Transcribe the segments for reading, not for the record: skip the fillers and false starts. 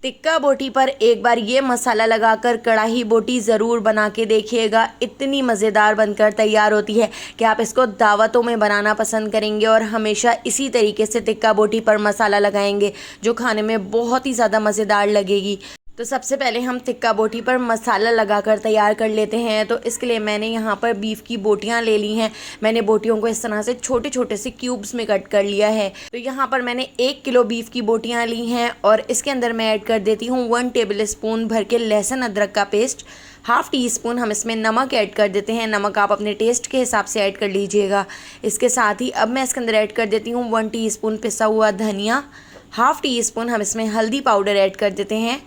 टिक्का बोटी पर एक बार ये मसाला लगाकर कढ़ाई बोटी ज़रूर बना के देखिएगा। इतनी मज़ेदार बनकर तैयार होती है कि आप इसको दावतों में बनाना पसंद करेंगे और हमेशा इसी तरीके से टिक्का बोटी पर मसाला लगाएंगे, जो खाने में बहुत ही ज़्यादा मज़ेदार लगेगी। तो सबसे पहले हम टिक्का बोटी पर मसाला लगाकर तैयार कर लेते हैं। तो इसके लिए मैंने यहाँ पर बीफ की बोटियाँ ले ली हैं। मैंने बोटियों को इस तरह से छोटे छोटे से क्यूब्स में कट कर लिया है। तो यहाँ पर मैंने 1 किलो बीफ की बोटियाँ ली हैं और इसके अंदर मैं ऐड कर देती हूँ 1 टेबल स्पून भर के लहसुन अदरक का पेस्ट। हाफ़ टी स्पून हम इसमें नमक ऐड कर देते हैं। नमक आप अपने टेस्ट के हिसाब से ऐड कर लीजिएगा। इसके साथ ही अब मैं इसके अंदर ऐड कर देती हूँ 1 टीस्पून पिसा हुआ धनिया। हाफ़ टी स्पून हम इसमें हल्दी पाउडर ऐड कर देते हैं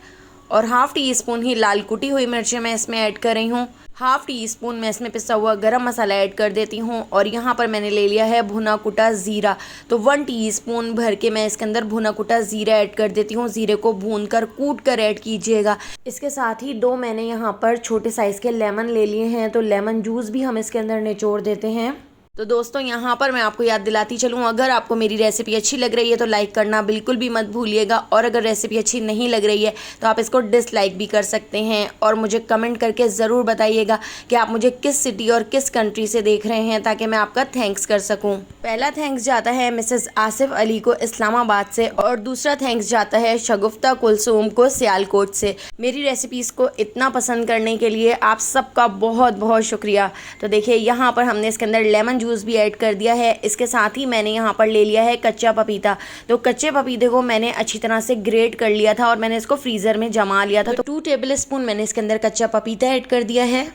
और हाफ़ टी स्पून ही लाल कुटी हुई मिर्चें मैं इसमें ऐड कर रही हूँ। हाफ़ टी स्पून मैं इसमें पिसा हुआ गरम मसाला ऐड कर देती हूँ और यहाँ पर मैंने ले लिया है भुना कुटा ज़ीरा। तो 1 टीस्पून भर के मैं इसके अंदर भुना कुटा ज़ीरा ऐड कर देती हूँ। ज़ीरे को भून कर कूट कर ऐड कीजिएगा। इसके साथ ही 2 मैंने यहाँ पर छोटे साइज़ के लेमन ले लिए हैं, तो लेमन जूस भी हम इसके अंदर निचोड़ देते हैं। तो दोस्तों यहाँ पर मैं आपको याद दिलाती चलूँ, अगर आपको मेरी रेसिपी अच्छी लग रही है तो लाइक करना बिल्कुल भी मत भूलिएगा और अगर रेसिपी अच्छी नहीं लग रही है तो आप इसको डिसलाइक भी कर सकते हैं और मुझे कमेंट करके ज़रूर बताइएगा कि आप मुझे किस सिटी और किस कंट्री से देख रहे हैं, ताकि मैं आपका थैंक्स कर सकूँ। पहला थैंक्स जाता है मिसेस आसिफ अली को इस्लामाबाद से और दूसरा थैंक्स जाता है शगुफ्ता कुलसूम को सियालकोट से। मेरी रेसिपीज़ को इतना पसंद करने के लिए आप सबका बहुत बहुत शुक्रिया। तो देखिए यहाँ पर हमने इसके अंदर लेमन जूस भी ऐड कर दिया है। इसके साथ ही मैंने यहाँ पर ले लिया है कच्चा पपीता। तो कच्चे पपीते को मैंने अच्छी तरह से ग्रेट कर लिया था और मैंने इसको फ्रीज़र में जमा लिया था। तो 2 टेबल स्पून मैंने इसके अंदर कच्चा पपीता ऐड कर दिया है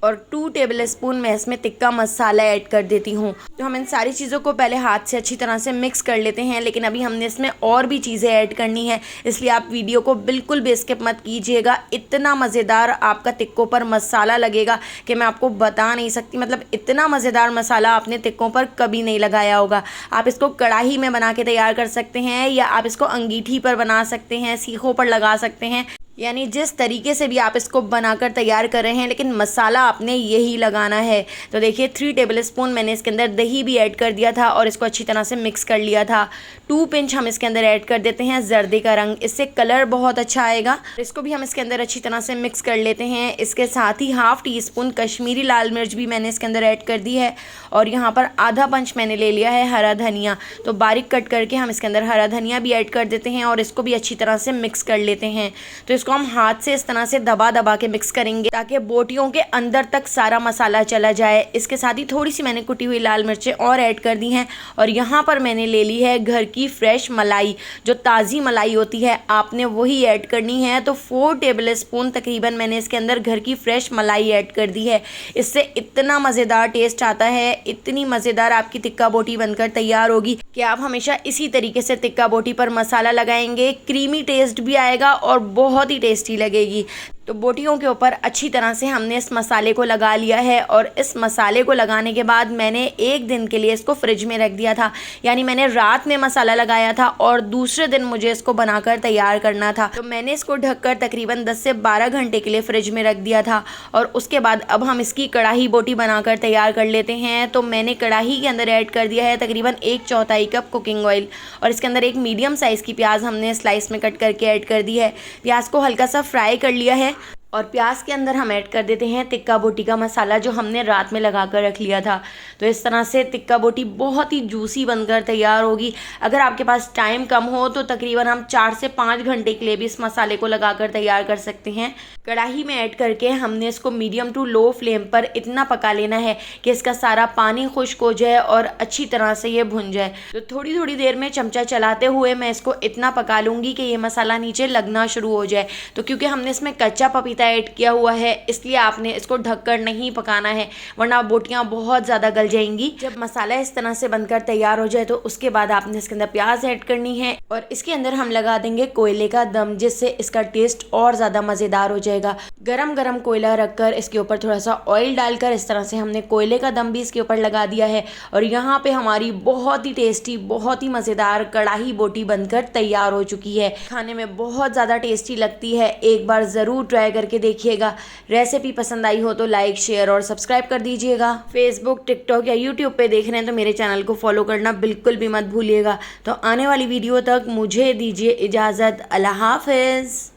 और 2 टेबल स्पून मैं इसमें टिक्का मसाला ऐड कर देती हूँ। तो हम इन सारी चीज़ों को पहले हाथ से अच्छी तरह से मिक्स कर लेते हैं, लेकिन अभी हमने इसमें और भी चीज़ें ऐड करनी है, इसलिए आप वीडियो को बिल्कुल भी स्किप मत कीजिएगा। इतना मज़ेदार आपका टिक्कों पर मसाला लगेगा कि मैं आपको बता नहीं सकती। मतलब इतना मज़ेदार मसाला आपने टिक्कों पर कभी नहीं लगाया होगा। आप इसको कढ़ाई में बना के तैयार कर सकते हैं या आप इसको अंगीठी पर बना सकते हैं, सीखों पर लगा सकते हैं, यानी जिस तरीके से भी आप इसको बनाकर तैयार कर रहे हैं, लेकिन मसाला आपने यही लगाना है। तो देखिए 3 टेबल स्पून मैंने इसके अंदर दही भी ऐड कर दिया था और इसको अच्छी तरह से मिक्स कर लिया था। 2 पिंच हम इसके अंदर ऐड कर देते हैं जर्दे का रंग, इससे कलर बहुत अच्छा आएगा। इसको भी हम इसके अंदर अच्छी तरह से मिक्स कर लेते हैं। इसके साथ ही हाफ़ टी स्पून कश्मीरी लाल मिर्च भी मैंने इसके अंदर ऐड कर दी है और यहाँ पर आधा पंच मैंने ले लिया है हरा धनिया। तो बारीक कट करके हम इसके अंदर हरा धनिया भी ऐड कर देते हैं और इसको भी अच्छी तरह से मिक्स कर लेते हैं। तो इसको हम हाथ से इस तरह से दबा दबा के मिक्स करेंगे ताकि बोटियों के अंदर तक सारा मसाला चला जाए। इसके साथ ही थोड़ी सी मैंने कुटी हुई लाल मिर्चें और ऐड कर दी हैं और यहाँ पर मैंने ले ली है घर की फ्रेश मलाई, जो ताज़ी मलाई होती है आपने वही ऐड करनी है। तो 4 टेबल स्पून तकरीबन मैंने इसके अंदर घर की फ्रेश मलाई ऐड कर दी है। इससे इतना मज़ेदार टेस्ट आता है, इतनी मज़ेदार आपकी टिक्का बोटी बनकर तैयार होगी कि आप हमेशा इसी तरीके से टिक्का बोटी पर मसाला लगाएंगे। क्रीमी टेस्ट भी आएगा और बहुत ही टेस्टी लगेगी। तो बोटियों के ऊपर अच्छी तरह से हमने इस मसाले को लगा लिया है और इस मसाले को लगाने के बाद मैंने 1 दिन के लिए इसको फ्रिज में रख दिया था। यानी मैंने रात में मसाला लगाया था और दूसरे दिन मुझे इसको बनाकर तैयार करना था। तो मैंने इसको ढककर तकरीबन 10 से 12 घंटे के लिए फ्रिज में रख दिया था और उसके बाद अब हम इसकी कढ़ाई बोटी बनाकर तैयार कर लेते हैं। तो मैंने कढ़ाई के अंदर ऐड कर दिया है तकरीबन 1/4 कप कुकिंग ऑयल और इसके अंदर एक मीडियम साइज़ की प्याज हमने स्लाइस में कट करके ऐड कर दी है। प्याज को हल्का सा फ्राई कर लिया है और प्याज के अंदर हम ऐड कर देते हैं टिक्का बोटी का मसाला जो हमने रात में लगा कर रख लिया था। तो इस तरह से टिक्का बोटी बहुत ही जूसी बनकर तैयार होगी। अगर आपके पास टाइम कम हो तो तकरीबन हम 4 से 5 घंटे के लिए भी इस मसाले को लगाकर तैयार कर सकते हैं। कढ़ाई में ऐड करके हमने इसको मीडियम टू लो फ्लेम पर इतना पका लेना है कि इसका सारा पानी खुश्क हो जाए और अच्छी तरह से ये भुन जाए। तो थोड़ी थोड़ी देर में चमचा चलाते हुए मैं इसको इतना पका लूँगी कि ये मसाला नीचे लगना शुरू हो जाए। तो क्योंकि हमने इसमें कच्चा पपीता ऐड किया हुआ है इसलिए आपने इसको ढककर नहीं पकाना है, वरना बोटियां बहुत ज़्यादा गल जाएंगी। जब मसाला इस तरह से बनकर तैयार हो जाए तो उसके बाद आपने इसके अंदर प्याज ऐड करनी है और इसके अंदर हम लगा देंगे कोयले का दम, जिससे इसका टेस्ट और ज़्यादा मज़ेदार हो जाएगा। गरम गरम कोयला रखकर इसके ऊपर थोड़ा सा ऑयल डालकर इस तरह से हमने कोयले का दम भी इसके ऊपर लगा दिया है और यहाँ पे हमारी बहुत ही टेस्टी, बहुत ही मज़ेदार कढ़ाई बोटी बनकर तैयार हो चुकी है। खाने में बहुत ज़्यादा टेस्टी लगती है, एक बार ज़रूर ट्राई करके करके देखिएगा। रेसिपी पसंद आई हो तो लाइक, शेयर और सब्सक्राइब कर दीजिएगा। फेसबुक, टिकटॉक या यूट्यूब पे देख रहे हैं तो मेरे चैनल को फॉलो करना बिल्कुल भी मत भूलिएगा। तो आने वाली वीडियो तक मुझे दीजिए इजाज़त। अल्लाह हाफ़िज़।